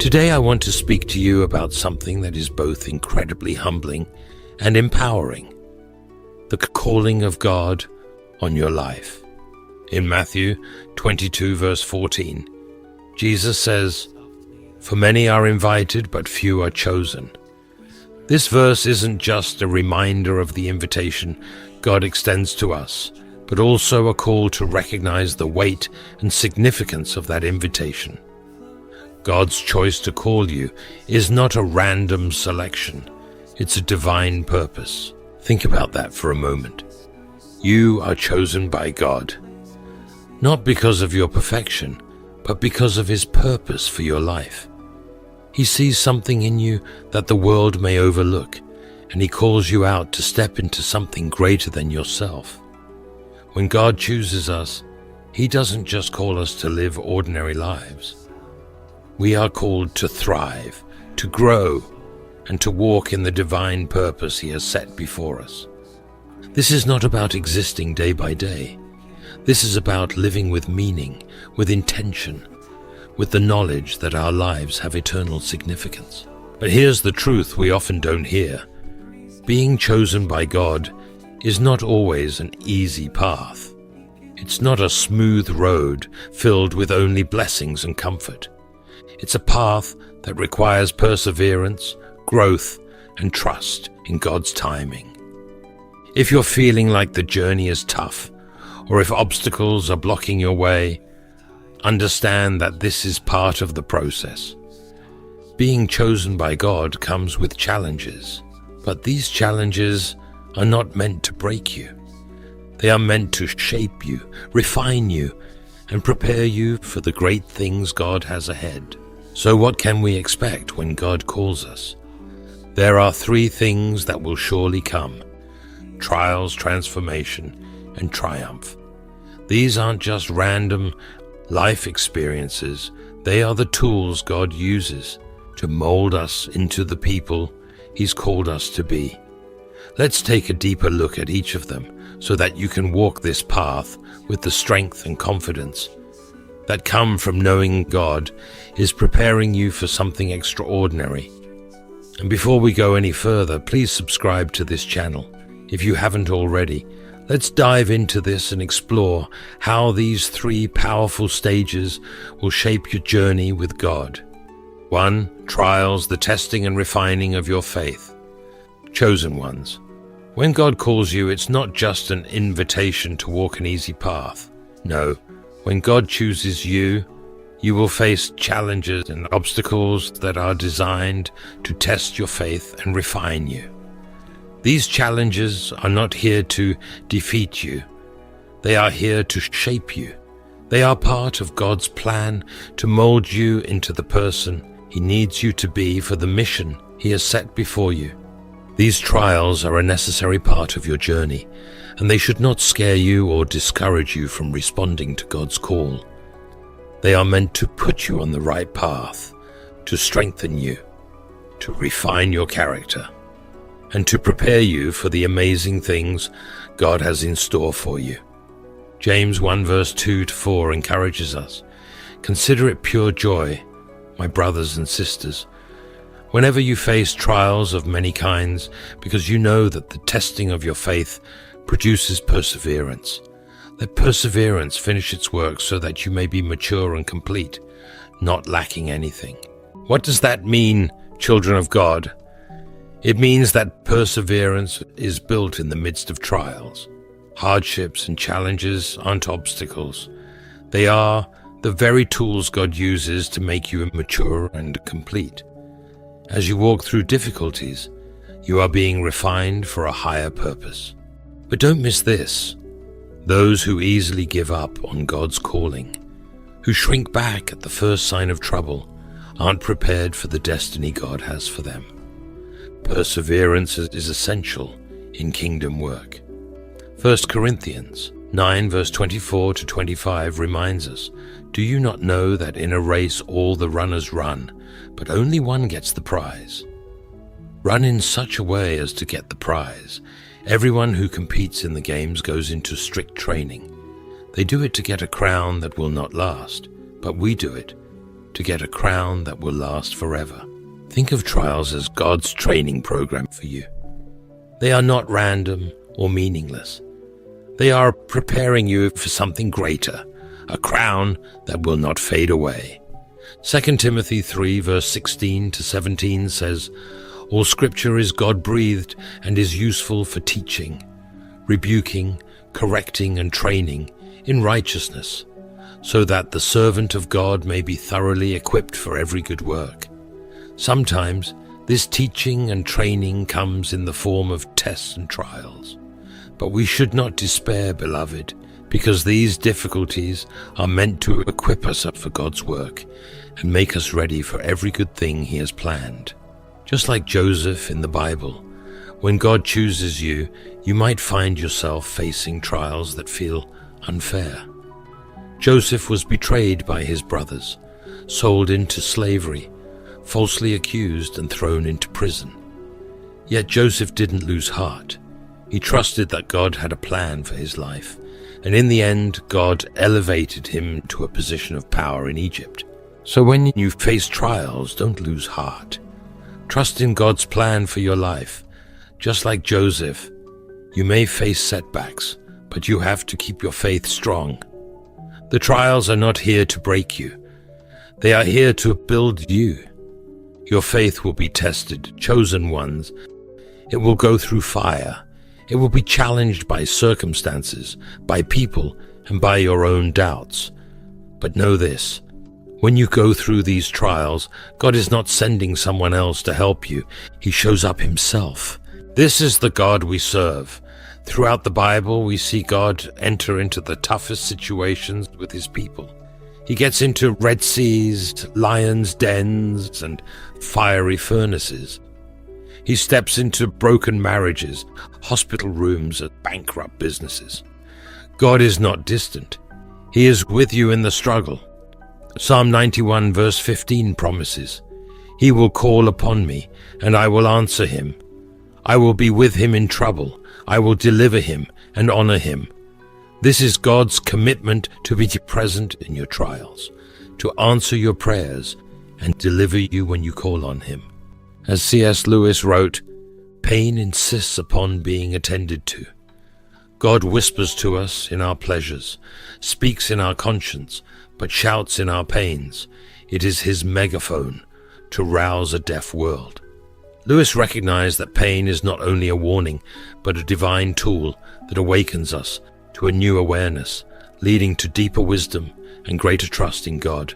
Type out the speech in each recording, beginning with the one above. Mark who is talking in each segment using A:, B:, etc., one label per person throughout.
A: Today I want to speak to you about something that is both incredibly humbling and empowering: the calling of God on your life. In Matthew 22 verse 14, Jesus says, "For many are invited, but few are chosen." This verse isn't just a reminder of the invitation God extends to us, but also a call to recognize the weight and significance of that invitation. God's choice to call you is not a random selection. It's a divine purpose. Think about that for a moment. You are chosen by God, not because of your perfection, but because of His purpose for your life. He sees something in you that the world may overlook, and He calls you out to step into something greater than yourself. When God chooses us, He doesn't just call us to live ordinary lives. We are called to thrive, to grow, and to walk in the divine purpose He has set before us. This is not about existing day by day. This is about living with meaning, with intention, with the knowledge that our lives have eternal significance. But here's the truth we often don't hear. Being chosen by God is not always an easy path. It's not a smooth road filled with only blessings and comfort. It's a path that requires perseverance, growth, and trust in God's timing. If you're feeling like the journey is tough, or if obstacles are blocking your way, understand that this is part of the process. Being chosen by God comes with challenges, but these challenges are not meant to break you. They are meant to shape you, refine you, and prepare you for the great things God has ahead. So what can we expect when God calls us? There are 3 things that will surely come: trials, transformation, and triumph. These aren't just random life experiences. They are the tools God uses to mold us into the people He's called us to be. Let's take a deeper look at each of them so that you can walk this path with the strength and confidence that come from knowing God is preparing you for something extraordinary. And before we go any further, please subscribe to this channel if you haven't already. Let's dive into this and explore how these 3 powerful stages will shape your journey with God. 1. Trials, the testing and refining of your faith. Chosen ones. When God calls you, it's not just an invitation to walk an easy path. No, when God chooses you, you will face challenges and obstacles that are designed to test your faith and refine you. These challenges are not here to defeat you. They are here to shape you. They are part of God's plan to mold you into the person He needs you to be for the mission He has set before you. These trials are a necessary part of your journey, and they should not scare you or discourage you from responding to God's call. They are meant to put you on the right path, to strengthen you, to refine your character, and to prepare you for the amazing things God has in store for you. James 1 verse 2-4 encourages us, "Consider it pure joy, my brothers and sisters, whenever you face trials of many kinds, because you know that the testing of your faith produces perseverance. Let perseverance finish its work so that you may be mature and complete, not lacking anything." What does that mean, children of God? It means that perseverance is built in the midst of trials. Hardships and challenges aren't obstacles. They are the very tools God uses to make you mature and complete. As you walk through difficulties, you are being refined for a higher purpose. But don't miss this. Those who easily give up on God's calling, who shrink back at the first sign of trouble, aren't prepared for the destiny God has for them. Perseverance is essential in kingdom work. 1 Corinthians 9 verse 24-25 reminds us, "Do you not know that in a race all the runners run, but only one gets the prize? Run in such a way as to get the prize. Everyone who competes in the games goes into strict training. They do it to get a crown that will not last, but we do it to get a crown that will last forever. Think of trials as God's training program for you. They are not random or meaningless. They are preparing you for something greater, a crown that will not fade away. 2 Timothy 3 verse 16 to 17 says, "All scripture is God-breathed and is useful for teaching, rebuking, correcting, and training in righteousness, so that the servant of God may be thoroughly equipped for every good work." Sometimes this teaching and training comes in the form of tests and trials. But we should not despair, beloved, because these difficulties are meant to equip us up for God's work and make us ready for every good thing He has planned. Just like Joseph in the Bible, when God chooses you, you might find yourself facing trials that feel unfair. Joseph was betrayed by his brothers, sold into slavery, falsely accused and thrown into prison. Yet Joseph didn't lose heart. He trusted that God had a plan for his life, and in the end, God elevated him to a position of power in Egypt. So when you face trials, don't lose heart. Trust in God's plan for your life. Just like Joseph, you may face setbacks, but you have to keep your faith strong. The trials are not here to break you. They are here to build you. Your faith will be tested, chosen ones. It will go through fire. It will be challenged by circumstances, by people, and by your own doubts. But know this, when you go through these trials, God is not sending someone else to help you. He shows up Himself. This is the God we serve. Throughout the Bible, we see God enter into the toughest situations with His people. He gets into Red Seas, lions' dens, and fiery furnaces. He steps into broken marriages, hospital rooms, and bankrupt businesses. God is not distant. He is with you in the struggle. Psalm 91 verse 15 promises, "He will call upon me, and I will answer him. I will be with him in trouble. I will deliver him and honor him." This is God's commitment to be present in your trials, to answer your prayers, and deliver you when you call on Him. As C.S. Lewis wrote, "Pain insists upon being attended to. God whispers to us in our pleasures, speaks in our conscience, but shouts in our pains. It is His megaphone to rouse a deaf world." Lewis recognized that pain is not only a warning, but a divine tool that awakens us to a new awareness, leading to deeper wisdom and greater trust in God.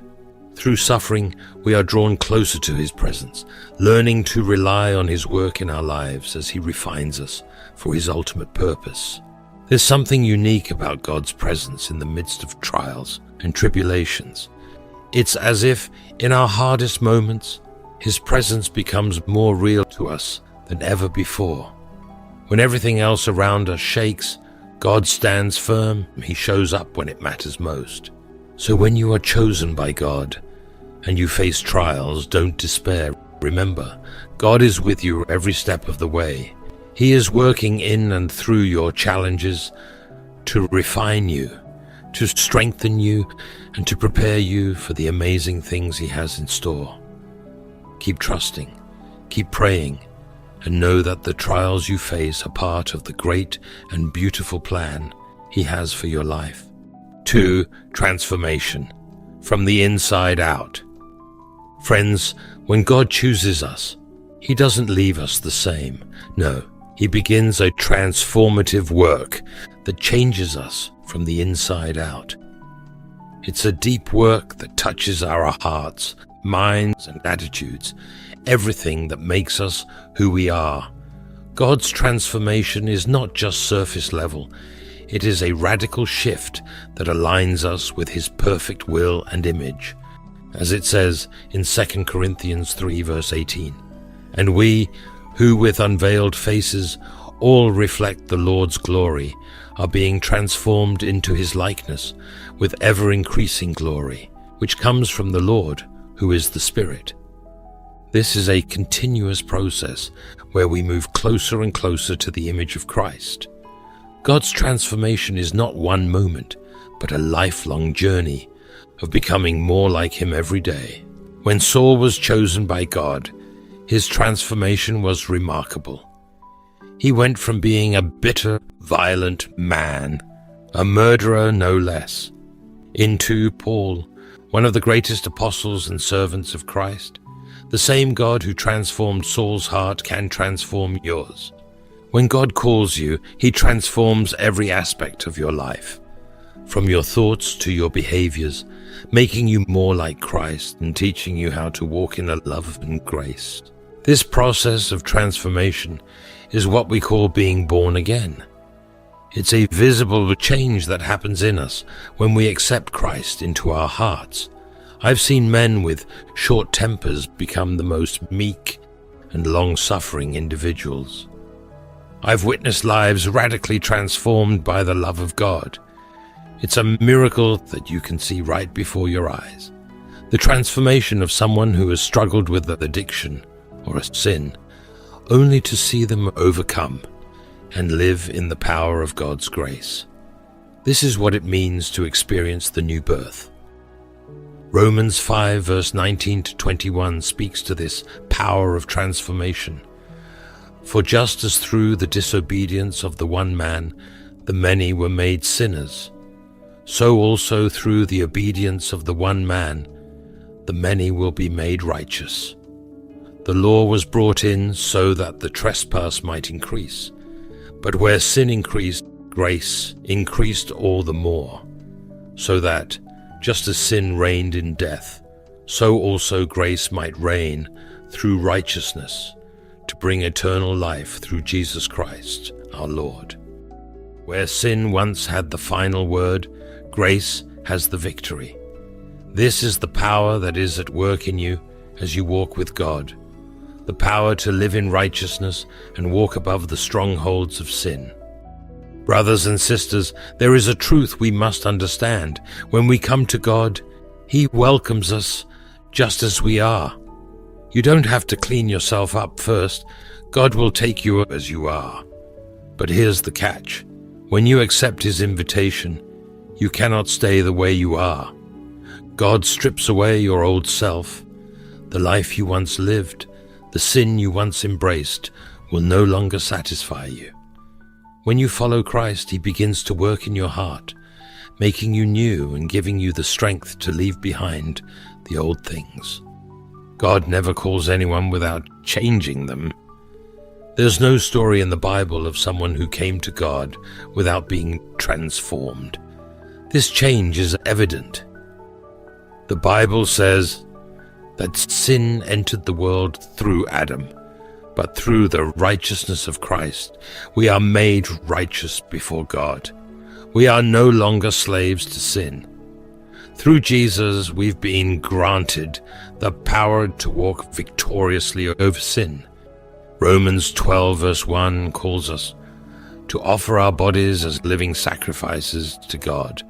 A: Through suffering, we are drawn closer to His presence, learning to rely on His work in our lives as He refines us for His ultimate purpose. There's something unique about God's presence in the midst of trials and tribulations. It's as if, in our hardest moments, His presence becomes more real to us than ever before. When everything else around us shakes, God stands firm. He shows up when it matters most. So when you are chosen by God and you face trials, don't despair. Remember, God is with you every step of the way. He is working in and through your challenges to refine you, to strengthen you, and to prepare you for the amazing things He has in store. Keep trusting, keep praying, and know that the trials you face are part of the great and beautiful plan He has for your life. 2. Transformation. From the inside out. Friends, when God chooses us, He doesn't leave us the same. No, He begins a transformative work that changes us from the inside out. It's a deep work that touches our hearts, minds, and attitudes, everything that makes us who we are. God's transformation is not just surface level. It is a radical shift that aligns us with His perfect will and image. As it says in 2 Corinthians 3 verse 18, "And we, who with unveiled faces all reflect the Lord's glory, are being transformed into His likeness with ever-increasing glory, which comes from the Lord, who is the Spirit." This is a continuous process where we move closer and closer to the image of Christ. God's transformation is not one moment, but a lifelong journey. of becoming more like him every day. When Saul was chosen by God, his transformation was remarkable. He went from being a bitter, violent man, a murderer no less, into Paul, one of the greatest apostles and servants of Christ. The same God who transformed Saul's heart can transform yours. When God calls you, he transforms every aspect of your life, from your thoughts to your behaviors, making you more like Christ and teaching you how to walk in love and grace. This process of transformation is what we call being born again. It's a visible change that happens in us when we accept Christ into our hearts. I've seen men with short tempers become the most meek and long-suffering individuals. I've witnessed lives radically transformed by the love of God. It's a miracle that you can see right before your eyes. The transformation of someone who has struggled with an addiction or a sin, only to see them overcome and live in the power of God's grace. This is what it means to experience the new birth. Romans 5 verse 19 to 21 speaks to this power of transformation. For just as through the disobedience of the one man the many were made sinners, so also through the obedience of the one man the many will be made righteous. The law was brought in so that the trespass might increase, but where sin increased, grace increased all the more, so that, just as sin reigned in death, so also grace might reign through righteousness, to bring eternal life through Jesus Christ, our Lord. Where sin once had the final word, grace has the victory. This is the power that is at work in you as you walk with God, the power to live in righteousness and walk above the strongholds of sin. Brothers and sisters, there is a truth we must understand. When we come to God, he welcomes us just as we are. You don't have to clean yourself up first. God will take you as you are. But here's the catch. When you accept his invitation, you cannot stay the way you are. God strips away your old self. The life you once lived, the sin you once embraced, will no longer satisfy you. When you follow Christ, he begins to work in your heart, making you new and giving you the strength to leave behind the old things. God never calls anyone without changing them. There's no story in the Bible of someone who came to God without being transformed. This change is evident. The Bible says that sin entered the world through Adam, but through the righteousness of Christ, we are made righteous before God. We are no longer slaves to sin. Through Jesus, we've been granted the power to walk victoriously over sin. Romans 12 verse 1 calls us to offer our bodies as living sacrifices to God.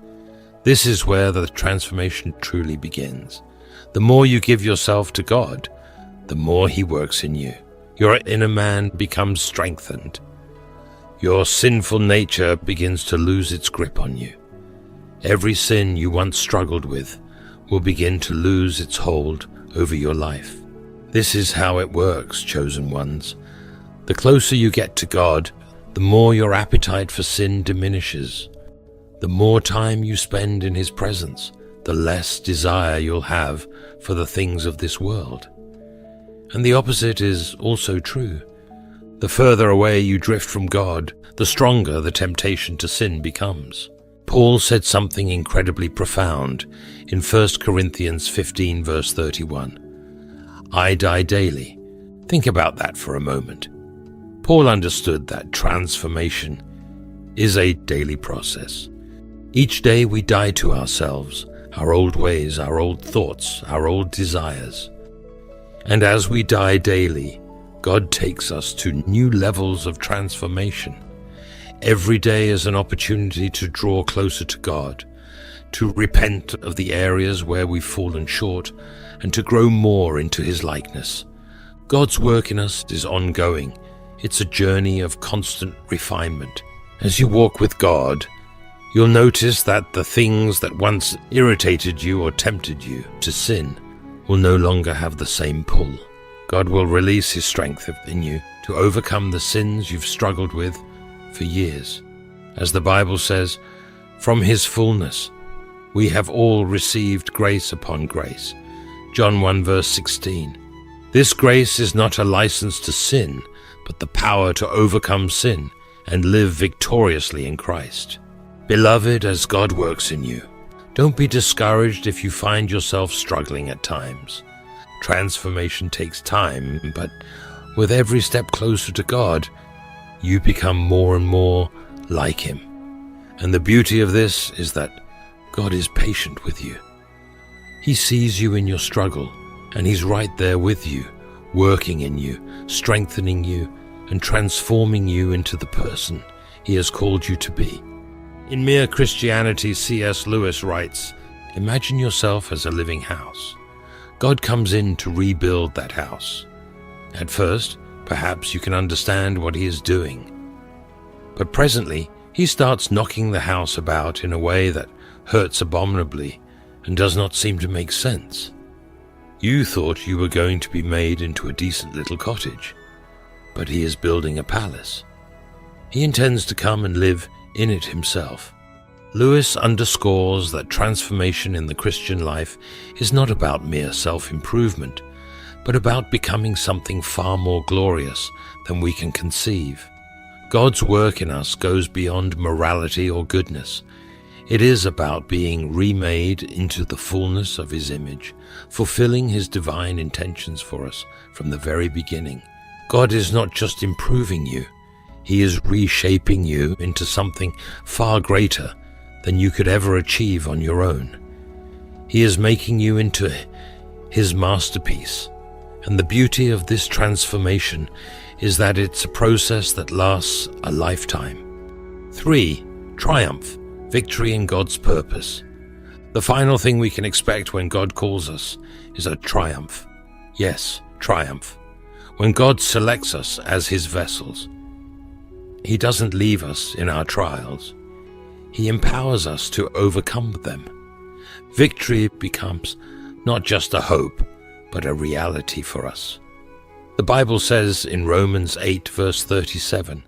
A: This is where the transformation truly begins. The more you give yourself to God, the more he works in you. Your inner man becomes strengthened. Your sinful nature begins to lose its grip on you. Every sin you once struggled with will begin to lose its hold over your life. This is how it works, chosen ones. The closer you get to God, the more your appetite for sin diminishes. The more time you spend in his presence, the less desire you'll have for the things of this world. And the opposite is also true. The further away you drift from God, the stronger the temptation to sin becomes. Paul said something incredibly profound in 1 Corinthians 15 verse 31. I die daily. Think about that for a moment. Paul understood that transformation is a daily process. Each day we die to ourselves, our old ways, our old thoughts, our old desires. And as we die daily, God takes us to new levels of transformation. Every day is an opportunity to draw closer to God, to repent of the areas where we've fallen short, and to grow more into his likeness. God's work in us is ongoing. It's a journey of constant refinement. As you walk with God, You'll notice that the things that once irritated you or tempted you to sin will no longer have the same pull. God will release His strength in you to overcome the sins you've struggled with for years. As the Bible says, from His fullness we have all received grace upon grace. John 1 verse 16. This grace is not a license to sin, but the power to overcome sin and live victoriously in Christ. Beloved, as God works in you, don't be discouraged if you find yourself struggling at times. Transformation takes time, but with every step closer to God, you become more and more like Him. And the beauty of this is that God is patient with you. He sees you in your struggle, and He's right there with you, working in you, strengthening you, and transforming you into the person He has called you to be. In Mere Christianity, C.S. Lewis writes, imagine yourself as a living house. God comes in to rebuild that house. At first, perhaps you can understand what He is doing. But presently, He starts knocking the house about in a way that hurts abominably and does not seem to make sense. You thought you were going to be made into a decent little cottage, but He is building a palace. He intends to come and live in it Himself. Lewis underscores that transformation in the Christian life is not about mere self-improvement, but about becoming something far more glorious than we can conceive. God's work in us goes beyond morality or goodness. It is about being remade into the fullness of His image, fulfilling His divine intentions for us from the very beginning. God is not just improving you, He is reshaping you into something far greater than you could ever achieve on your own. He is making you into His masterpiece, and the beauty of this transformation is that it's a process that lasts a lifetime. 3. Triumph, victory in God's purpose. The final thing we can expect when God calls us is a triumph. Yes, triumph. When God selects us as His vessels, He doesn't leave us in our trials. He empowers us to overcome them. Victory becomes not just a hope, but a reality for us. The Bible says in Romans 8 verse 37,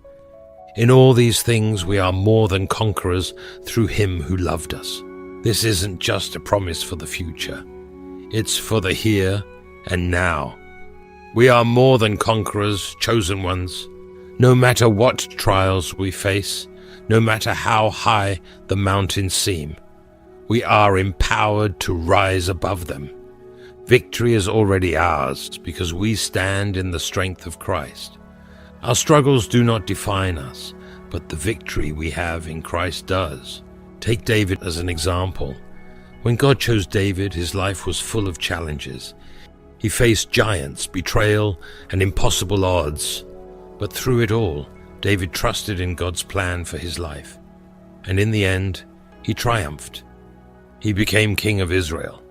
A: in all these things we are more than conquerors through Him who loved us. This isn't just a promise for the future. It's for the here and now. We are more than conquerors, chosen ones. No matter what trials we face, no matter how high the mountains seem, we are empowered to rise above them. Victory is already ours because we stand in the strength of Christ. Our struggles do not define us, but the victory we have in Christ does. Take David as an example. When God chose David, his life was full of challenges. He faced giants, betrayal, and impossible odds. But through it all, David trusted in God's plan for his life. And in the end, he triumphed. He became king of Israel.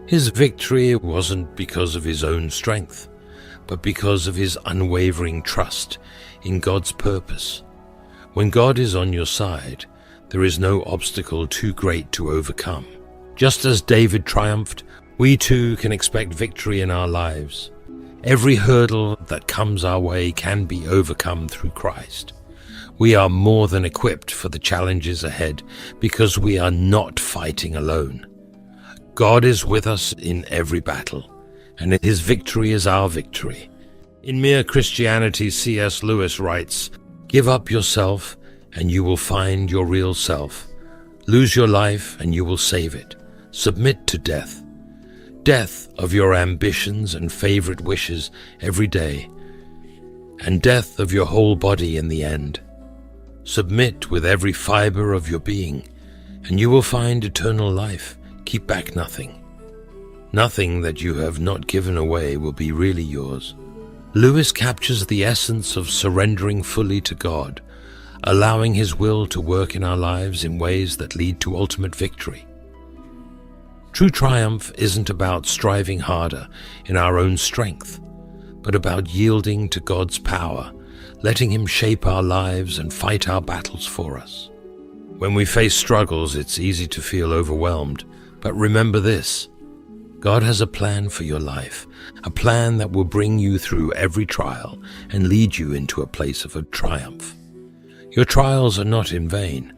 A: His victory wasn't because of his own strength, but because of his unwavering trust in God's purpose. When God is on your side, there is no obstacle too great to overcome. Just as David triumphed, we too can expect victory in our lives. Every hurdle that comes our way can be overcome through Christ. We are more than equipped for the challenges ahead because we are not fighting alone. God is with us in every battle, and His victory is our victory. In Mere Christianity, C.S. Lewis writes, give up yourself and you will find your real self. Lose your life and you will save it. Submit to death. Death of your ambitions and favorite wishes every day, and death of your whole body in the end. Submit with every fiber of your being, and you will find eternal life. Keep back nothing. Nothing that you have not given away will be really yours. Lewis captures the essence of surrendering fully to God, allowing His will to work in our lives in ways that lead to ultimate victory. True triumph isn't about striving harder in our own strength, but about yielding to God's power, letting Him shape our lives and fight our battles for us. When we face struggles, it's easy to feel overwhelmed, but remember this: God has a plan for your life, a plan that will bring you through every trial and lead you into a place of triumph. Your trials are not in vain.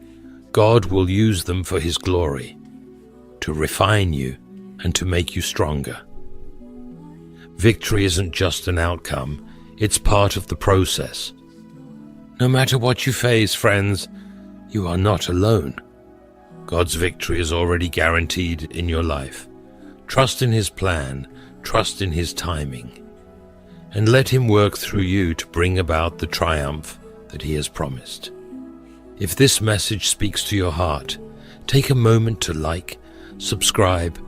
A: God will use them for His glory, to refine you and to make you stronger. Victory isn't just an outcome, it's part of the process. No matter what you face, friends, you are not alone. God's victory is already guaranteed in your life. Trust in His plan, trust in His timing, and let Him work through you to bring about the triumph that He has promised. If this message speaks to your heart, take a moment to like, subscribe,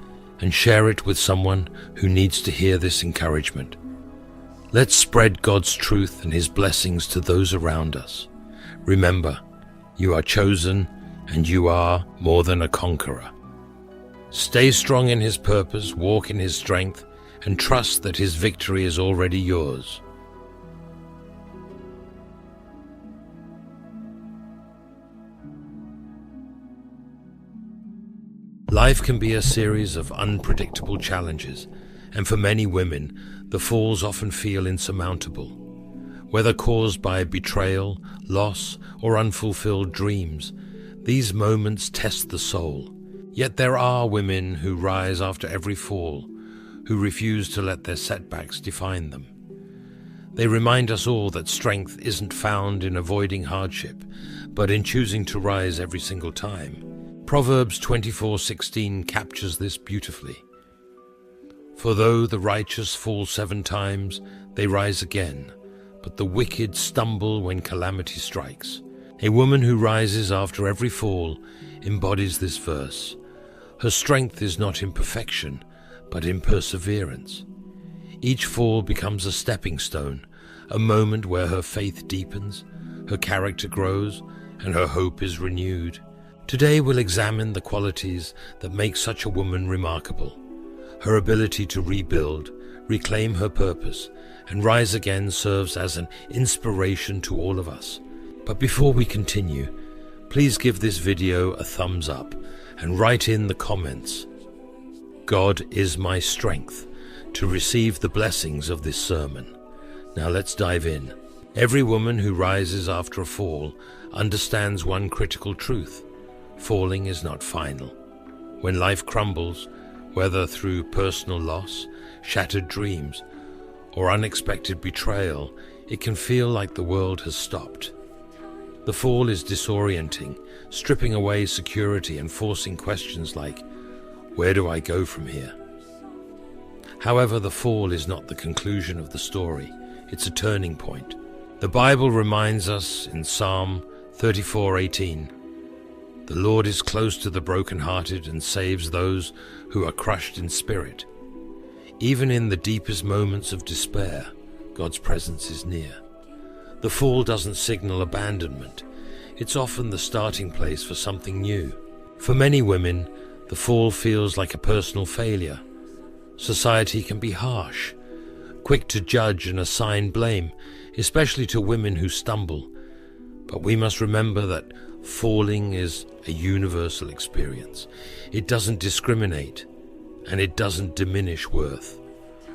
A: and share it with someone who needs to hear this encouragement. Let's spread God's truth and His blessings to those around us. Remember, you are chosen and you are more than a conqueror. Stay strong in His purpose, walk in His strength, and trust that His victory is already yours. Life can be a series of unpredictable challenges, and for many women, the falls often feel insurmountable. Whether caused by betrayal, loss, or unfulfilled dreams, these moments test the soul. Yet there are women who rise after every fall, who refuse to let their setbacks define them. They remind us all that strength isn't found in avoiding hardship, but in choosing to rise every single time. Proverbs 24:16 captures this beautifully. For though the righteous fall 7 times, they rise again, but the wicked stumble when calamity strikes. A woman who rises after every fall embodies this verse. Her strength is not in perfection, but in perseverance. Each fall becomes a stepping stone, a moment where her faith deepens, her character grows, and her hope is renewed. Today we'll examine the qualities that make such a woman remarkable. Her ability to rebuild, reclaim her purpose, and rise again serves as an inspiration to all of us. But before we continue, please give this video a thumbs up and write in the comments, "God is my strength," to receive the blessings of this sermon. Now let's dive in. Every woman who rises after a fall understands one critical truth: falling is not final. When life crumbles, whether through personal loss, shattered dreams, or unexpected betrayal, it can feel like the world has stopped. The fall is disorienting, stripping away security and forcing questions like, where do I go from here? However, the fall is not the conclusion of the story, it's a turning point. The Bible reminds us in Psalm 34:18, "The Lord is close to the brokenhearted and saves those who are crushed in spirit." Even in the deepest moments of despair, God's presence is near. The fall doesn't signal abandonment. It's often the starting place for something new. For many women, the fall feels like a personal failure. Society can be harsh, quick to judge and assign blame, especially to women who stumble. But we must remember that falling is a universal experience. It doesn't discriminate, and it doesn't diminish worth.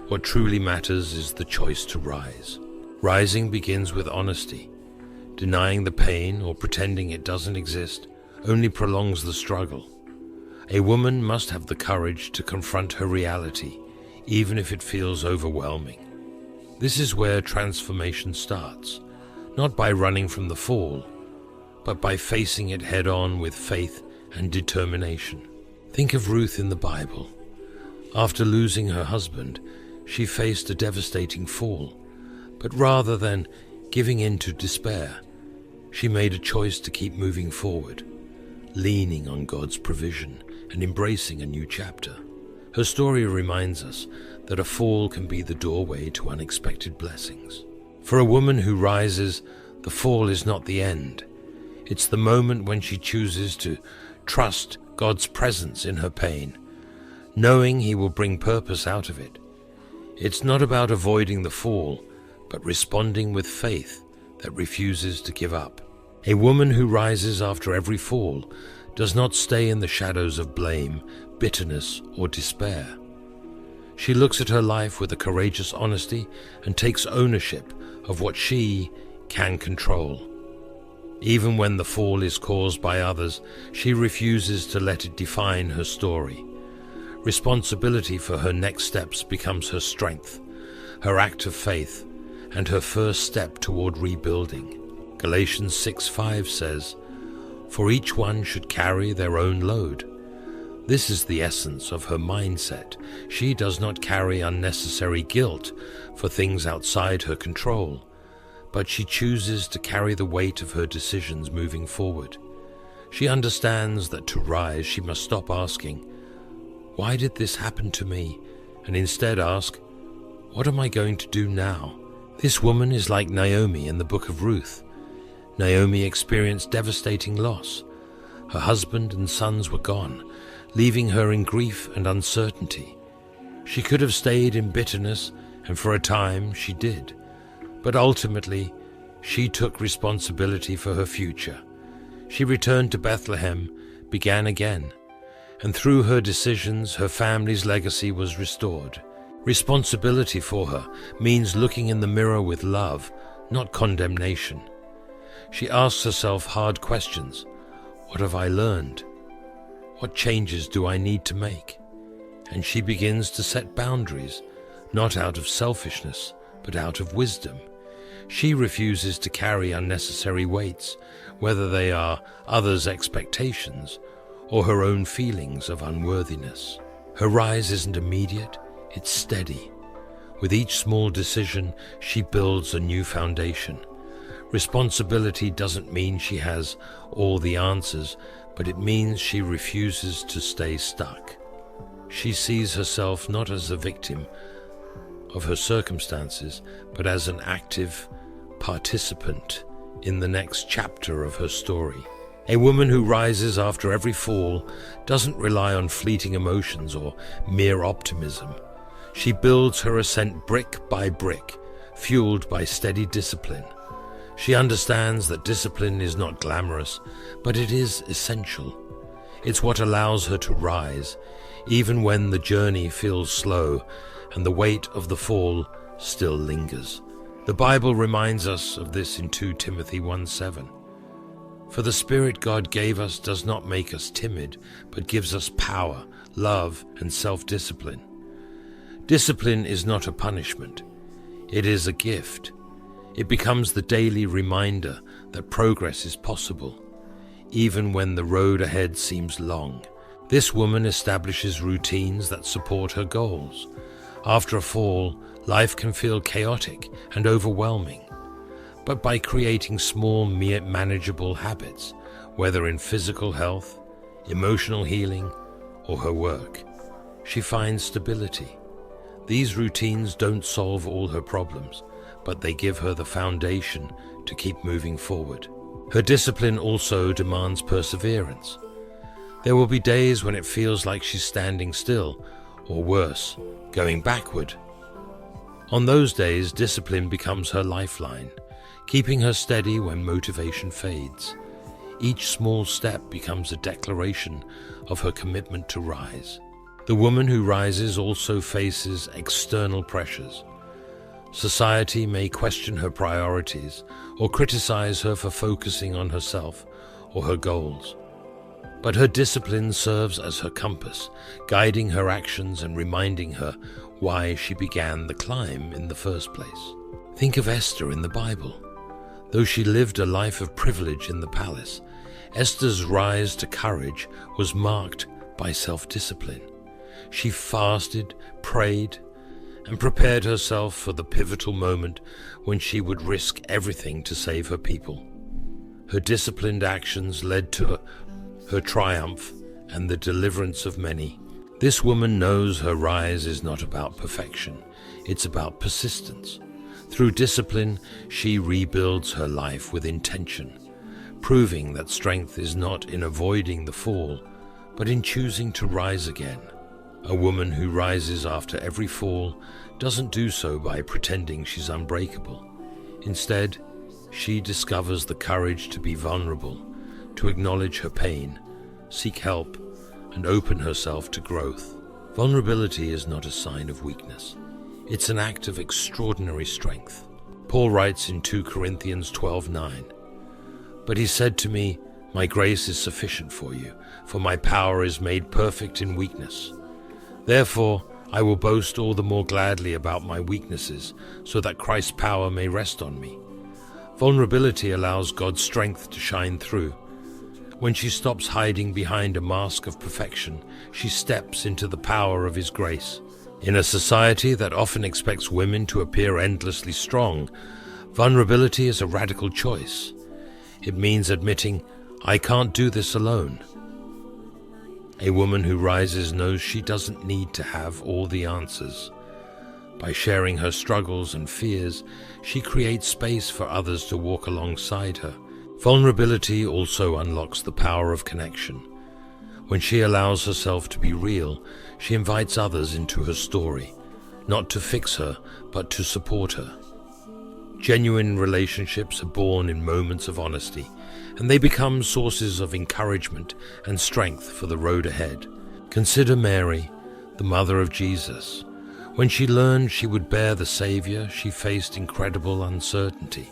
A: What truly matters is the choice to rise. Rising begins with honesty. Denying the pain or pretending it doesn't exist only prolongs the struggle. A woman must have the courage to confront her reality, even if it feels overwhelming. This is where transformation starts, not by running from the fall, but by facing it head-on with faith and determination. Think of Ruth in the Bible. After losing her husband, she faced a devastating fall, but rather than giving in to despair, she made a choice to keep moving forward, leaning on God's provision and embracing a new chapter. Her story reminds us that a fall can be the doorway to unexpected blessings. For a woman who rises, the fall is not the end. It's the moment when she chooses to trust God's presence in her pain, knowing He will bring purpose out of it. It's not about avoiding the fall, but responding with faith that refuses to give up. A woman who rises after every fall does not stay in the shadows of blame, bitterness, or despair. She looks at her life with a courageous honesty and takes ownership of what she can control. Even when the fall is caused by others, she refuses to let it define her story. Responsibility for her next steps becomes her strength, her act of faith, and her first step toward rebuilding. Galatians 6:5 says, "For each one should carry their own load." This is the essence of her mindset. She does not carry unnecessary guilt for things outside her control, but she chooses to carry the weight of her decisions moving forward. She understands that to rise, she must stop asking, "Why did this happen to me?" and instead ask, "What am I going to do now?" This woman is like Naomi in the book of Ruth. Naomi experienced devastating loss. Her husband and sons were gone, leaving her in grief and uncertainty. She could have stayed in bitterness, and for a time she did. But ultimately, she took responsibility for her future. She returned to Bethlehem, began again, and through her decisions, her family's legacy was restored. Responsibility for her means looking in the mirror with love, not condemnation. She asks herself hard questions. What have I learned? What changes do I need to make? And she begins to set boundaries, not out of selfishness, but out of wisdom. She refuses to carry unnecessary weights, whether they are others' expectations or her own feelings of unworthiness. Her rise isn't immediate, it's steady. With each small decision, she builds a new foundation. Responsibility doesn't mean she has all the answers, but it means she refuses to stay stuck. She sees herself not as a victim of her circumstances, but as an active participant in the next chapter of her story. A woman who rises after every fall doesn't rely on fleeting emotions or mere optimism. She builds her ascent brick by brick, fueled by steady discipline. She understands that discipline is not glamorous, but it is essential. It's what allows her to rise, even when the journey feels slow and the weight of the fall still lingers. The Bible reminds us of this in 2 Timothy 1:7. For the Spirit God gave us does not make us timid, but gives us power, love, and self-discipline. Discipline is not a punishment. It is a gift. It becomes the daily reminder that progress is possible, even when the road ahead seems long. This woman establishes routines that support her goals. After a fall, life can feel chaotic and overwhelming. But by creating small, manageable habits, whether in physical health, emotional healing, or her work, she finds stability. These routines don't solve all her problems, but they give her the foundation to keep moving forward. Her discipline also demands perseverance. There will be days when it feels like she's standing still, or worse, going backward. On those days, discipline becomes her lifeline, keeping her steady when motivation fades. Each small step becomes a declaration of her commitment to rise. The woman who rises also faces external pressures. Society may question her priorities or criticize her for focusing on herself or her goals. But her discipline serves as her compass, guiding her actions and reminding her why she began the climb in the first place. Think of Esther in the Bible. Though she lived a life of privilege in the palace, Esther's rise to courage was marked by self-discipline. She fasted, prayed, and prepared herself for the pivotal moment when she would risk everything to save her people. Her disciplined actions led to her triumph and the deliverance of many. This woman knows her rise is not about perfection, it's about persistence. Through discipline, she rebuilds her life with intention, proving that strength is not in avoiding the fall, but in choosing to rise again. A woman who rises after every fall doesn't do so by pretending she's unbreakable. Instead, She discovers the courage to be vulnerable, to acknowledge her pain, seek help, and open herself to growth. Vulnerability is not a sign of weakness. It's an act of extraordinary strength. Paul writes in 2 Corinthians 12:9, "But he said to me, 'My grace is sufficient for you, for my power is made perfect in weakness. Therefore, I will boast all the more gladly about my weaknesses, so that Christ's power may rest on me.'" Vulnerability allows God's strength to shine through. When she stops hiding behind a mask of perfection, she steps into the power of His grace. In a society that often expects women to appear endlessly strong, vulnerability is a radical choice. It means admitting, "I can't do this alone." A woman who rises knows she doesn't need to have all the answers. By sharing her struggles and fears, she creates space for others to walk alongside her. Vulnerability also unlocks the power of connection. When she allows herself to be real, she invites others into her story, not to fix her, but to support her. Genuine relationships are born in moments of honesty, and they become sources of encouragement and strength for the road ahead. Consider Mary, the mother of Jesus. When she learned she would bear the Savior, she faced incredible uncertainty.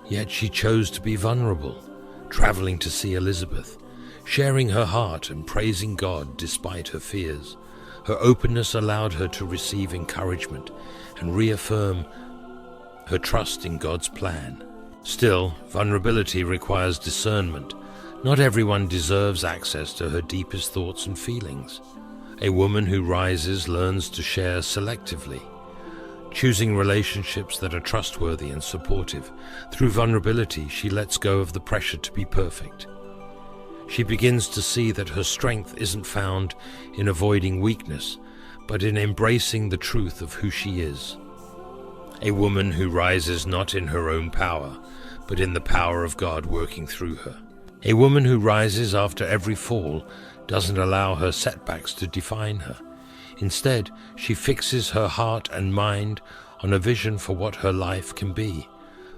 A: Yet she chose to be vulnerable, traveling to see Elizabeth, sharing her heart and praising God despite her fears. Her openness allowed her to receive encouragement and reaffirm her trust in God's plan. Still, vulnerability requires discernment. Not everyone deserves access to her deepest thoughts and feelings. A woman who rises learns to share selectively, choosing relationships that are trustworthy and supportive. Through vulnerability, she lets go of the pressure to be perfect. She begins to see that her strength isn't found in avoiding weakness, but in embracing the truth of who she is. A woman who rises not in her own power, but in the power of God working through her. A woman who rises after every fall doesn't allow her setbacks to define her. Instead, she fixes her heart and mind on a vision for what her life can be.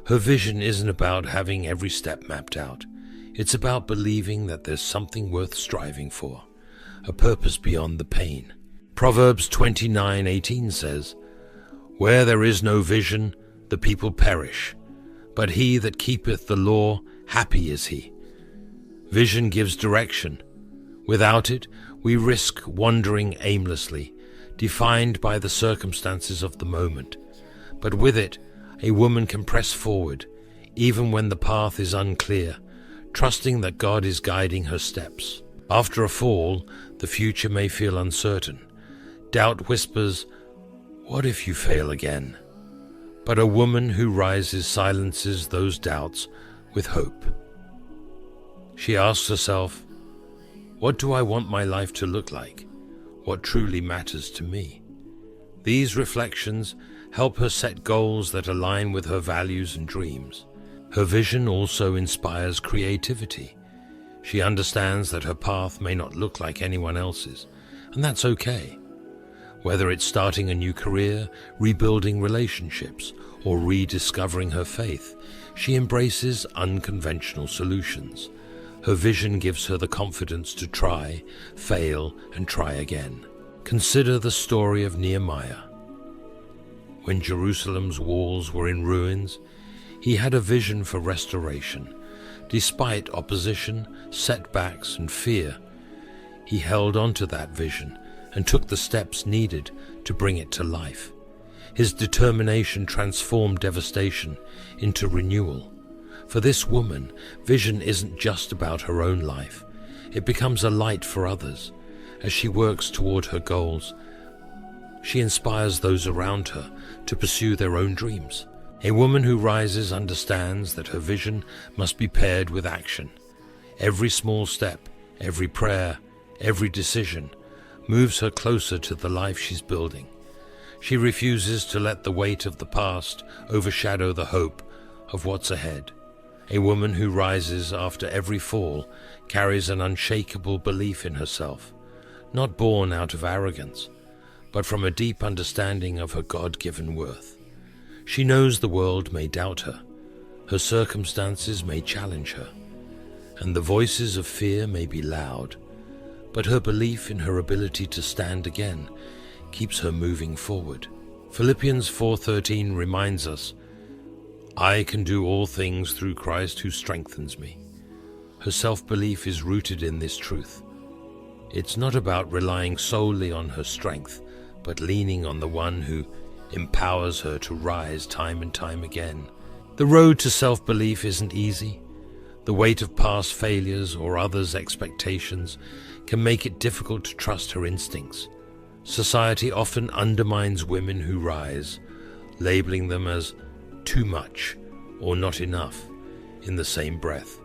A: Her vision isn't about having every step mapped out. It's about believing that there's something worth striving for, a purpose beyond the pain. Proverbs 29:18 says, "Where there is no vision, the people perish, but he that keepeth the law, happy is he." Vision gives direction. Without it, we risk wandering aimlessly, defined by the circumstances of the moment. But with it, a woman can press forward, even when the path is unclear, trusting that God is guiding her steps. After a fall, the future may feel uncertain. Doubt whispers, "What if you fail again?" But a woman who rises silences those doubts with hope. She asks herself, "What do I want my life to look like? What truly matters to me?" These reflections help her set goals that align with her values and dreams. Her vision also inspires creativity. She understands that her path may not look like anyone else's, and that's okay. Whether it's starting a new career, rebuilding relationships, or rediscovering her faith, she embraces unconventional solutions. Her vision gives her the confidence to try, fail, and try again. Consider the story of Nehemiah. When Jerusalem's walls were in ruins, he had a vision for restoration. Despite opposition, setbacks, and fear, he held on to that vision and took the steps needed to bring it to life. His determination transformed devastation into renewal. For this woman, vision isn't just about her own life. It becomes a light for others. As she works toward her goals, she inspires those around her to pursue their own dreams. A woman who rises understands that her vision must be paired with action. Every small step, every prayer, every decision moves her closer to the life she's building. She refuses to let the weight of the past overshadow the hope of what's ahead. A woman who rises after every fall carries an unshakable belief in herself, not born out of arrogance, but from a deep understanding of her God-given worth. She knows the world may doubt her, Her circumstances may challenge her, and the voices of fear may be loud, but her belief in her ability to stand again keeps her moving forward. Philippians 4:13 reminds us, "I can do all things through Christ who strengthens me." Her self-belief is rooted in this truth. It's not about relying solely on her strength, but leaning on the one who empowers her to rise time and time again. The road to self-belief isn't easy. The weight of past failures or others' expectations can make it difficult to trust her instincts. Society often undermines women who rise, labeling them as too much or not enough in the same breath.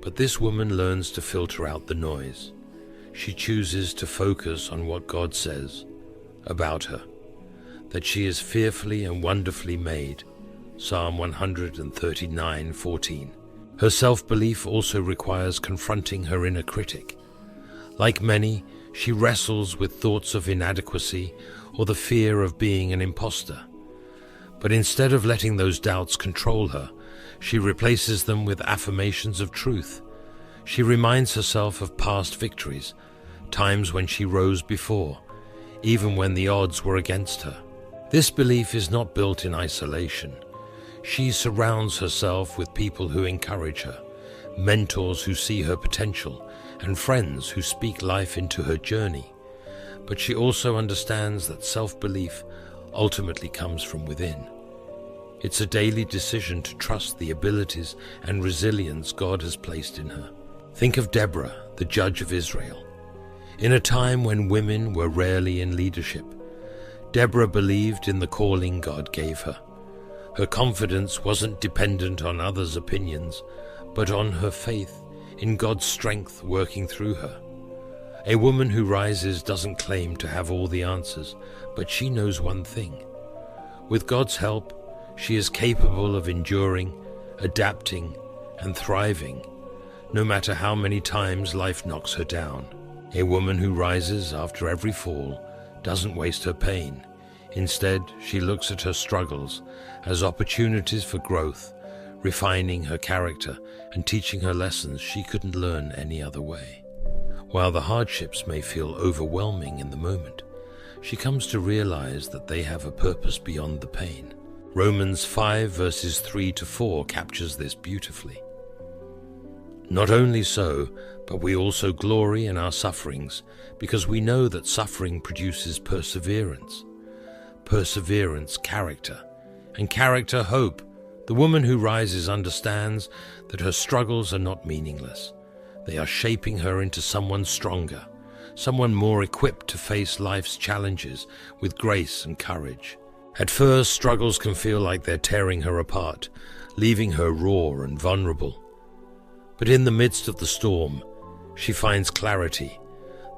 A: But this woman learns to filter out the noise. She chooses to focus on what God says about her, that she is fearfully and wonderfully made. Psalm 139:14. Her self-belief also requires confronting her inner critic. Like many, she wrestles with thoughts of inadequacy or the fear of being an imposter. But instead of letting those doubts control her, she replaces them with affirmations of truth. She reminds herself of past victories, times when she rose before, even when the odds were against her. This belief is not built in isolation. She surrounds herself with people who encourage her, mentors who see her potential, and friends who speak life into her journey. But she also understands that self-belief ultimately comes from within. It's a daily decision to trust the abilities and resilience God has placed in her. Think of Deborah, the judge of Israel. In a time when women were rarely in leadership, Deborah believed in the calling God gave her. Her confidence wasn't dependent on others' opinions, but on her faith in God's strength working through her. A woman who rises doesn't claim to have all the answers, but she knows one thing. With God's help, she is capable of enduring, adapting, and thriving, no matter how many times life knocks her down. A woman who rises after every fall doesn't waste her pain. Instead, she looks at her struggles as opportunities for growth, refining her character and teaching her lessons she couldn't learn any other way. While the hardships may feel overwhelming in the moment, she comes to realize that they have a purpose beyond the pain. Romans 5 verses 3-4 captures this beautifully. Not only so, but we also glory in our sufferings, because we know that suffering produces perseverance. Perseverance, character, and character, hope. The woman who rises understands that her struggles are not meaningless. They are shaping her into someone stronger, someone more equipped to face life's challenges with grace and courage. At first, struggles can feel like they're tearing her apart, leaving her raw and vulnerable. But in the midst of the storm, she finds clarity.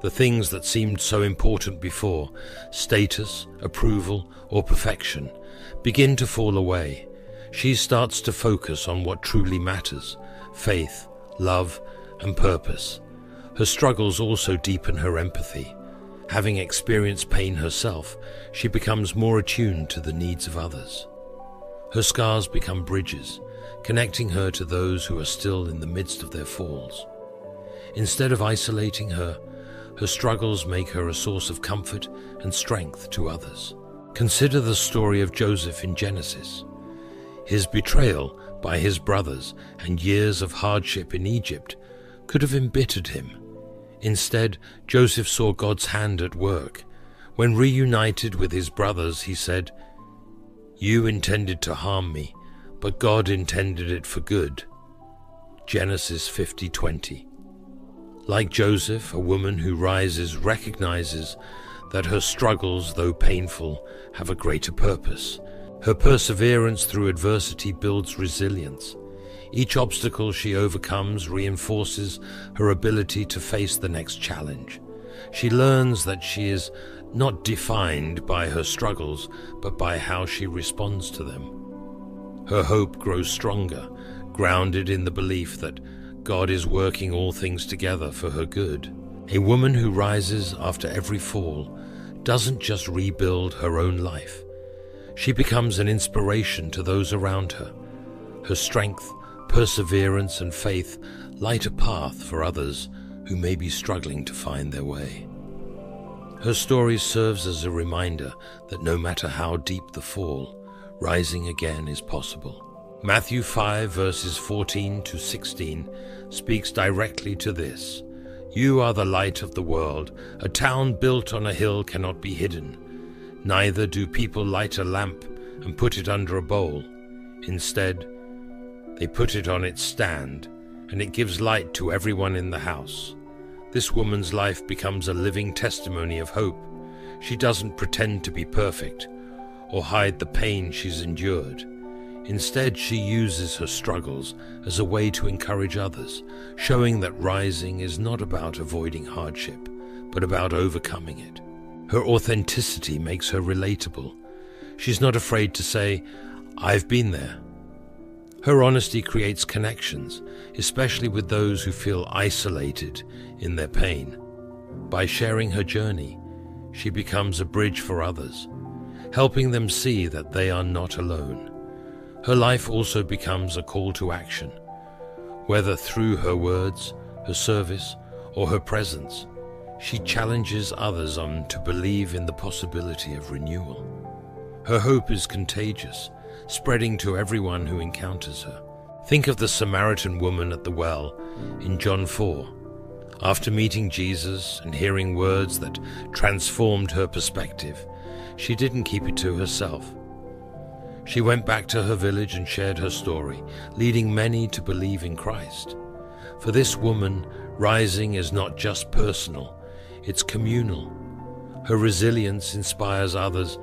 A: The things that seemed so important before, status, approval, or perfection, begin to fall away. She starts to focus on what truly matters: faith, love, and purpose. Her struggles also deepen her empathy. Having experienced pain herself, she becomes more attuned to the needs of others. Her scars become bridges, connecting her to those who are still in the midst of their falls. Instead of isolating her, her struggles make her a source of comfort and strength to others. Consider the story of Joseph in Genesis. His betrayal by his brothers and years of hardship in Egypt could have embittered him. Instead, Joseph saw God's hand at work. When reunited with his brothers, he said, "You intended to harm me, but God intended it for good." Genesis 50:20. Like Joseph, a woman who rises recognizes that her struggles, though painful, have a greater purpose. Her perseverance through adversity builds resilience. Each obstacle she overcomes reinforces her ability to face the next challenge. She learns that she is not defined by her struggles, but by how she responds to them. Her hope grows stronger, grounded in the belief that God is working all things together for her good. A woman who rises after every fall doesn't just rebuild her own life. She becomes an inspiration to those around her. Her strength, perseverance, and faith light a path for others who may be struggling to find their way. Her story serves as a reminder that no matter how deep the fall, rising again is possible. Matthew 5 verses 14 to 16 speaks directly to this. You are the light of the world. A town built on a hill cannot be hidden. Neither do people light a lamp and put it under a bowl. Instead, they put it on its stand, and it gives light to everyone in the house. This woman's life becomes a living testimony of hope. She doesn't pretend to be perfect or hide the pain she's endured. Instead, she uses her struggles as a way to encourage others, showing that rising is not about avoiding hardship, but about overcoming it. Her authenticity makes her relatable. She's not afraid to say, "I've been there." Her honesty creates connections, especially with those who feel isolated in their pain. By sharing her journey, she becomes a bridge for others, helping them see that they are not alone. Her life also becomes a call to action, whether through her words, her service, or her presence. She challenges others to believe in the possibility of renewal. Her hope is contagious, spreading to everyone who encounters her. Think of the Samaritan woman at the well in John 4. After meeting Jesus and hearing words that transformed her perspective, she didn't keep it to herself. She went back to her village and shared her story, leading many to believe in Christ. For this woman, rising is not just personal, it's communal. Her resilience inspires others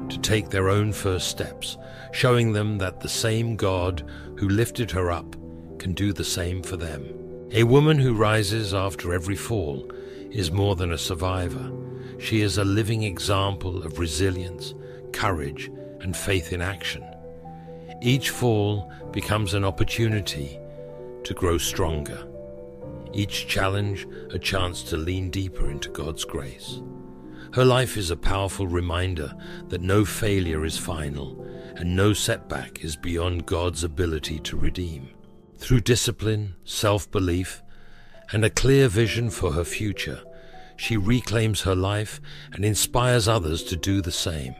A: to take their own first steps, showing them that the same God who lifted her up can do the same for them. A woman who rises after every fall is more than a survivor. She is a living example of resilience, courage, and faith in action. Each fall becomes an opportunity to grow stronger. Each challenge a chance to lean deeper into God's grace. Her life is a powerful reminder that no failure is final and no setback is beyond God's ability to redeem. Through discipline, self-belief, and a clear vision for her future, she reclaims her life and inspires others to do the same.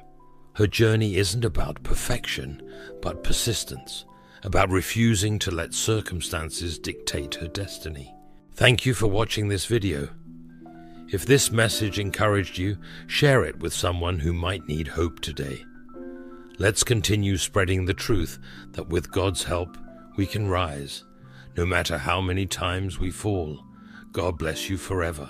A: Her journey isn't about perfection, but persistence, about refusing to let circumstances dictate her destiny. Thank you for watching this video. If this message encouraged you, share it with someone who might need hope today. Let's continue spreading the truth that with God's help, we can rise. No matter how many times we fall, God bless you forever.